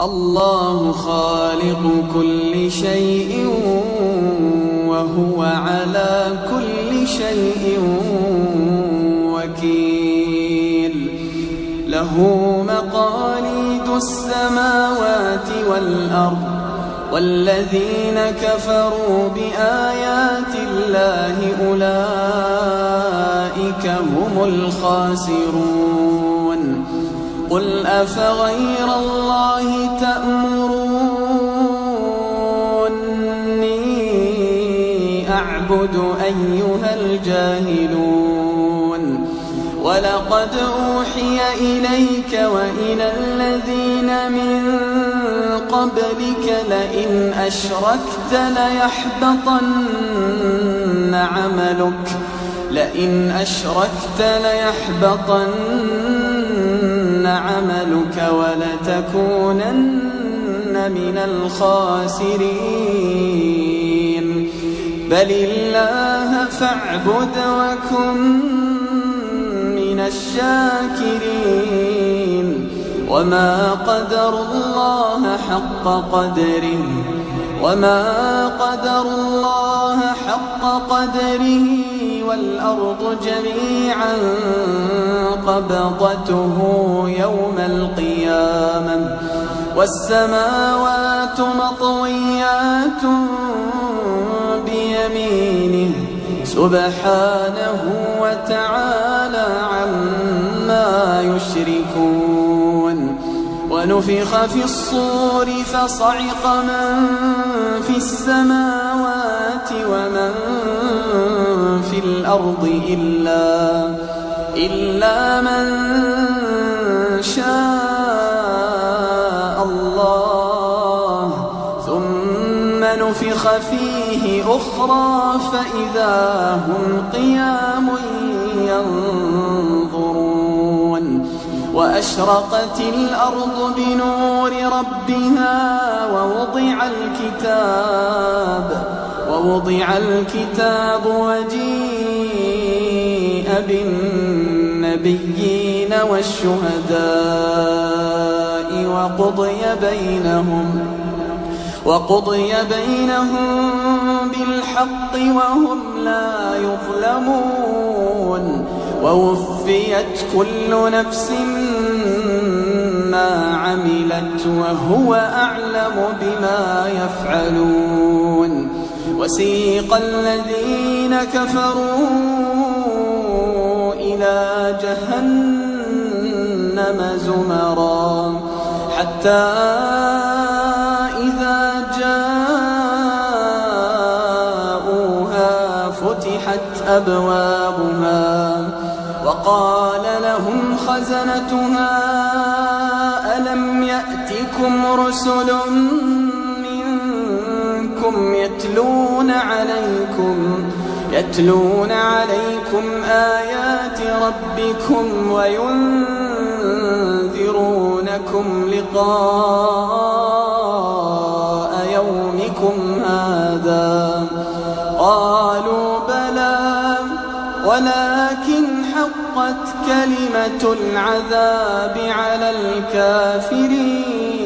الله خالق كل شيء وهو على كل شيء وكيل. له مقاليد السماوات والأرض والذين كفروا بآيات الله أولئك هم الخاسرون. قل أفغير الله تأمروني أعبد أيها الجاهلون؟ ولقد أوحي إليك وإلى الذين من قبلك لئن أشركت ليحبطن عملك ولتكونن من الخاسرين. بل الله فاعبد وكن من الشاكرين. وما قدر الله حق قدره والأرض جميعا قبضته يوم القيامة والسماوات مطويات بيمينه سبحانه وتعالى عما يشركون. ونفخ في الصور فصعق من في السماوات ومن في الأرض إلا من شاء الله ثم نفخ فيه أخرى فإذا هم قيام ينظرون. وأشرقت الأرض بنور ربها ووضع الكتاب وجيء بالنبيين والشهداء وقضي بينهم بالحق وهم لا يظلمون. ووفيت كل نفس ما عملت وهو أعلم بما يفعلون. وسيق الذين كفروا إلى جهنم زمرا حتى إذا جاءوها فتحت أبوابها وقال لهم خزنتها ألم يأتكم رسل منكم يتلون عليكم آيات ربكم وينذرونكم لقاء يومكم هذا؟ قالوا بلى ولكن حقت كلمة العذاب على الكافرين.